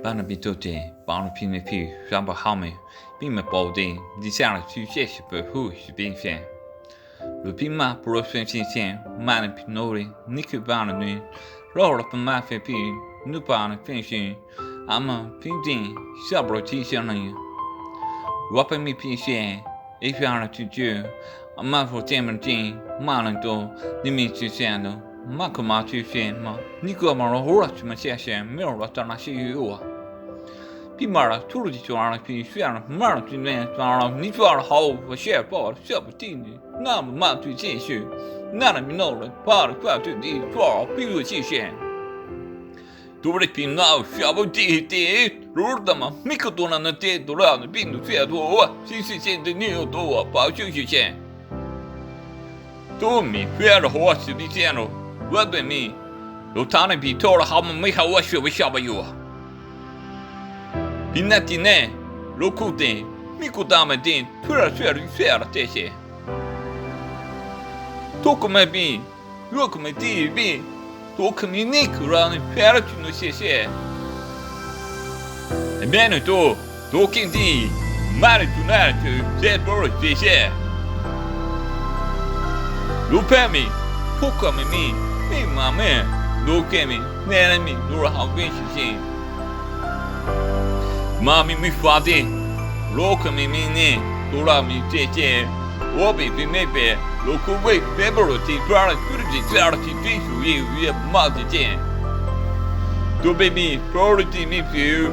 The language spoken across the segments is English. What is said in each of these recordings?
Bạn bị tổ chức, bạn bị phim phim, bạn bị ham mê, bị mất bảo vệ, đi sang là suy xét sự bồi hồi sự biến chuyển. Lúc bị mà profession xem, bạn bị nổi, níu bạn nuôi, rồi là phần mà phim phim, nụ bạn phim phim, ama phim tin, sao bảo chi xem này. Lúc bị phim xem, ý phim là chữ chữ, ama phụ xem mình tin, mà lần đầu, đi mình chữ xem đó. Mà không mà chữ xem mà, níu mà nó hỗ trợ chúng mình xem, mình là tao nói sự yếu. Bị mà là thu được cho anh phim xem là mà là chuyện này, tao là níu vào là hậu và share bảo là share bất tin đi, na mà chữ xem sự, na là mình nói là bảo là phải chữ đi cho bị người chữ xem. Tôi biết phim nào share bất tin thì rồi đó mà, mình có tôi là thế tôi là phim tôi share thôi, xin xem thì nhiều tôi bảo chữ xem. Tôi mình share là hoa sự đi xem rồi. What do you mean? Lúc tháng này bị thua là không mấy hậu sự với sao bây giờ? Bị nát thì nè, lúc cụ thể, mình cụ ta mà tin, tôi là thế chứ. Tôi cũng mới bị, tôi cũng mới đi bị, tôi cũng mới nín cứ ra nên phải là chuyện nó sẽ. Bên này tôi kinh đi, mà tôi nói tôi sẽ bảo là thế. Lúc phải mình, tôi cũng mới mình. Mà mẹ, đồ kém mình, nè là mình, đồ là học viên sự kiện. Mà mình phát đi, lúc mình nè, đồ là mình chế, ô bị mẹ bé, lúc cô bị bé bro thì ra là cứ đi ra là thì suy mà chế. Đồ baby, priority mình phiêu,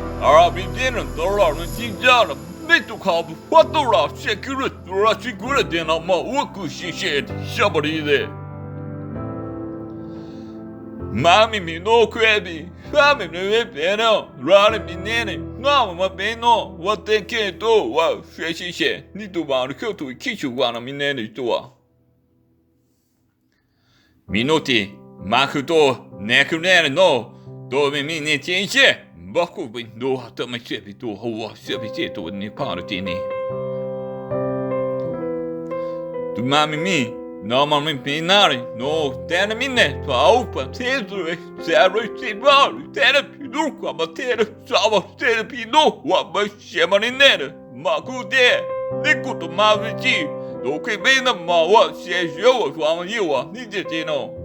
bị điên rồi, đồ là nó chỉ ra là mấy tụ học, phát đồ là security, đồ là security nào mà ô cứ sẽ sao bảo đi đấy. Mami mi no crebi, fame me peno, rale mi nene, no ma peno, what te che to, wow, she, ni tu ba ru to kichu wa mi nene to wa. Minoti, makuto, nekunere no, do mi ne chenche, baku bi no to ma chebi to ho chebi to ni parti ni. Tu mami mi normalmente pinare, no, tena minne, paupa, teso, zero, zero, tena pidu, abatera, salva, tena pidu, waba, chama ninera, macude, nicuto maviti, do que bem na maua, se é joa, vamos iwa, nidetino.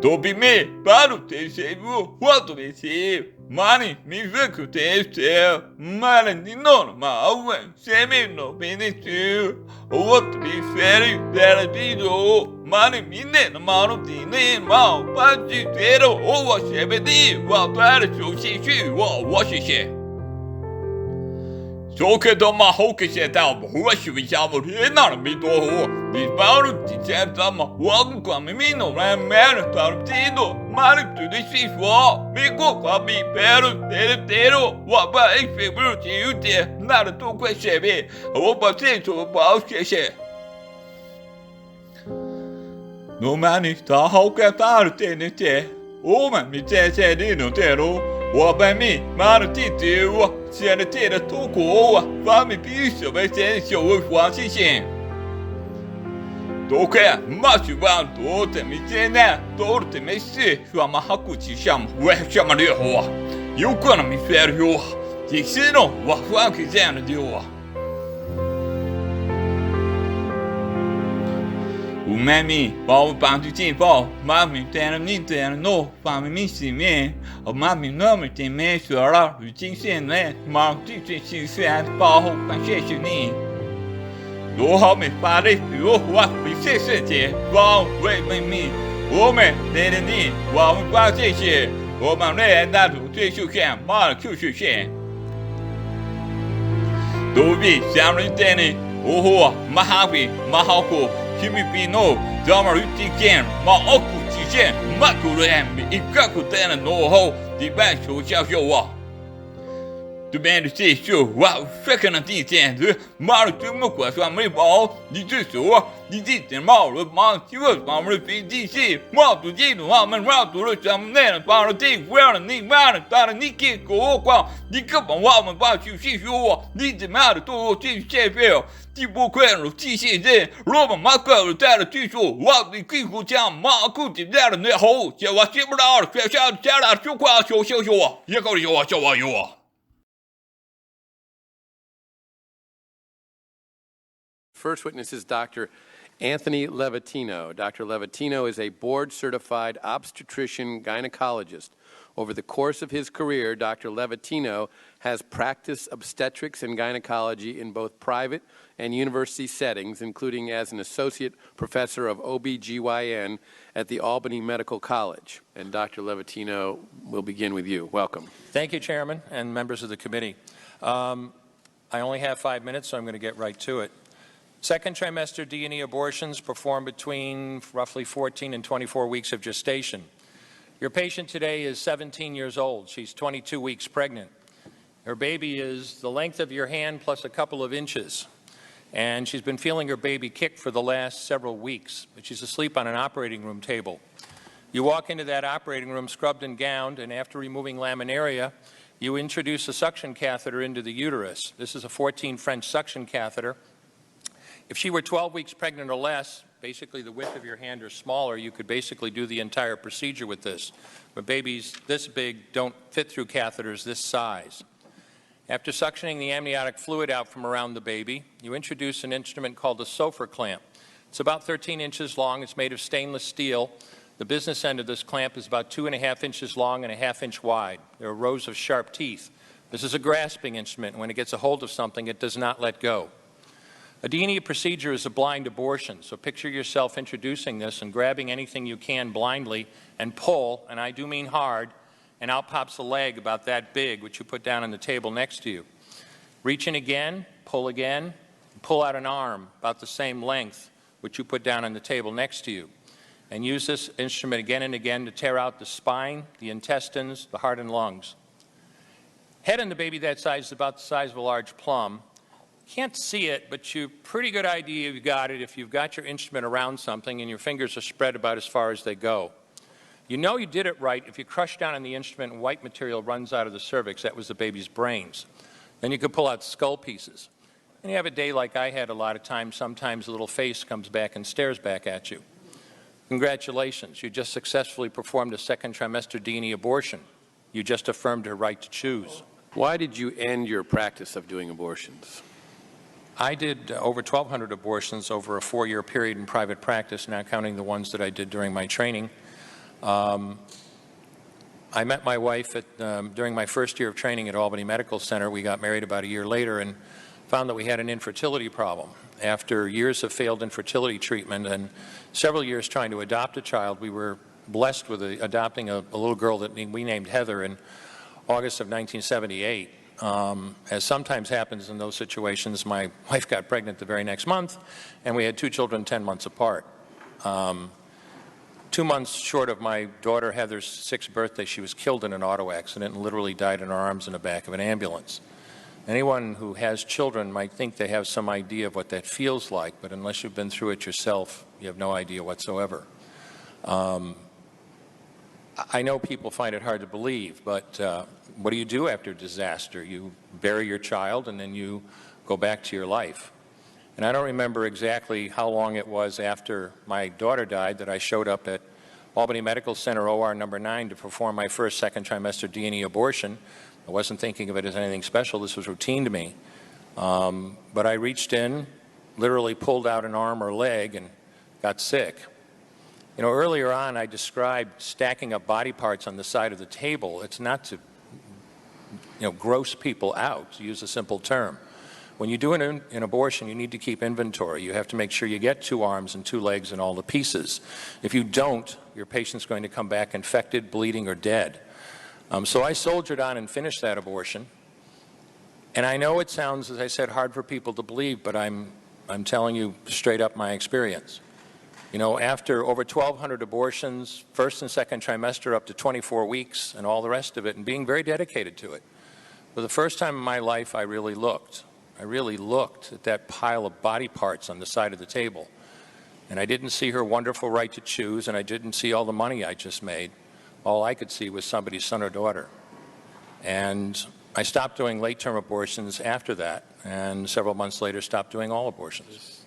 Tobi me, para o terceiro, quanto me se, mani, me vê que o terceiro, mani, de nono, maua, semino, benetiu, o outro me fere, fere, pido, mani, menino, mano, de mal, partideiro, ou a chebedi, o altar, o xixi, o xixi. Só que toma rouca se tá, rua chuvava, não me torrou, me paro de certa ma, logo com a menina, né, merda, tá tido, mas tudo se for, me coca, me pero, teiro, o apa, febril, te, nada tu com chebe, o passei, tu pau, che. No mani, tá rouca, tá, te, o man, me te, no tero. 我把你妈的弟弟我现在这的痛苦我把你必须为先修为黄先生都看马去玩多的没见呢多的没事说嘛好过去项目为什么的好啊有可能没法有其实呢我反可这样的丢啊我妈咪把我绑住肩膀妈咪带了你带了我把咪洗面我妈咪那么的没说了如今现在忙最最心酸保护感谢主你我好没法的我没谢谢姐保卫妹妹我们带着你我们把这些我们来那种最受限马上就是限都比相人带你我马哈比马好过Filipino, drama weekend, ma oku tijen, makuru em, ikaku tena no ho, di baixo o xiao wa. 这边的这首哇，这可能第一件子，妈的这么快算没包，你这说你这件毛了妈，这个把我们飞机是毛都这种我们毛都了咱们那把了这不要了你妈的，当然你给我光，你根本我们把去说，你怎么的都这些票。第不快了，这些人，罗马马克在了据说，我的贵国家马库的在了那后，叫我接不到了，学校家了就快修，也搞有啊，叫我有啊。First witness is Dr. Anthony Levatino. Dr. Levatino is a board-certified obstetrician gynecologist. Over the course of his career, Dr. Levatino has practiced obstetrics and gynecology in both private and university settings, including as an associate professor of OB/GYN at the Albany Medical College. And Dr. Levatino, we'll begin with you. Welcome. Thank you, Chairman and members of the committee. I only have 5 minutes, so I'm going to get right to it. Second trimester D&E abortions performed between roughly 14 and 24 weeks of gestation. Your patient today is 17 years old. She's 22 weeks pregnant. Her baby is the length of your hand plus a couple of inches. And she's been feeling her baby kick for the last several weeks, but she's asleep on an operating room table. You walk into that operating room scrubbed and gowned, and after removing laminaria, you introduce a suction catheter into the uterus. This is a 14 French suction catheter. If she were 12 weeks pregnant or less, basically the width of your hand or smaller, you could basically do the entire procedure with this. But babies this big don't fit through catheters this size. After suctioning the amniotic fluid out from around the baby, you introduce an instrument called a Sofer clamp. It's about 13 inches long. It's made of stainless steel. The business end of this clamp is about 2.5 inches long and 1/2 inch wide. There are rows of sharp teeth. This is a grasping instrument, and when it gets a hold of something, it does not let go. A D&E procedure is a blind abortion, so picture yourself introducing this and grabbing anything you can blindly and pull, and I do mean hard, and out pops a leg about that big, which you put down on the table next to you. Reach in again, and pull out an arm about the same length, which you put down on the table next to you. And use this instrument again and again to tear out the spine, the intestines, the heart and lungs. Head in the baby that size is about the size of a large plum. Can't see it, but you pretty good idea you've got it if you've got your instrument around something and your fingers are spread about as far as they go. You know you did it right if you crush down on the instrument and white material runs out of the cervix. That was the baby's brains. Then you could pull out skull pieces. And you have a day like I had a lot of times, sometimes a little face comes back and stares back at you. Congratulations, you just successfully performed a second trimester D&E abortion. You just affirmed her right to choose. Why did you end your practice of doing abortions? I did over 1,200 abortions over a 4-year period in private practice, not counting the ones that I did during my training. I met my wife during my first year of training at Albany Medical Center. We got married about a year later and found that we had an infertility problem. After years of failed infertility treatment and several years trying to adopt a child, we were blessed with adopting a little girl that we named Heather in August of 1978. As sometimes happens in those situations, my wife got pregnant the very next month, and we had 2 children 10 months apart. 2 months short of my daughter Heather's 6th birthday, she was killed in an auto accident and literally died in her arms in the back of an ambulance. Anyone who has children might think they have some idea of what that feels like, but unless you've been through it yourself, you have no idea whatsoever. I know people find it hard to believe, but what do you do after disaster? You bury your child and then you go back to your life. And I don't remember exactly how long it was after my daughter died that I showed up at Albany Medical Center OR number 9 to perform my first second trimester D&E abortion. I wasn't thinking of it as anything special. This was routine to me. But I reached in, literally pulled out an arm or leg and got sick. You know, earlier on I described stacking up body parts on the side of the table. It's not to, gross people out, to use a simple term. When you do an abortion, you need to keep inventory. You have to make sure you get 2 arms and 2 legs and all the pieces. If you don't, your patient's going to come back infected, bleeding, or dead. So I soldiered on and finished that abortion. And I know it sounds, as I said, hard for people to believe, but I'm telling you straight up my experience. You know, after over 1,200 abortions, first and second trimester up to 24 weeks and all the rest of it, and being very dedicated to it, For the first time in my life, I really looked. I really looked at that pile of body parts on the side of the table. And I didn't see her wonderful right to choose, and I didn't see all the money I just made. All I could see was somebody's son or daughter. And I stopped doing late-term abortions after that, and several months later stopped doing all abortions.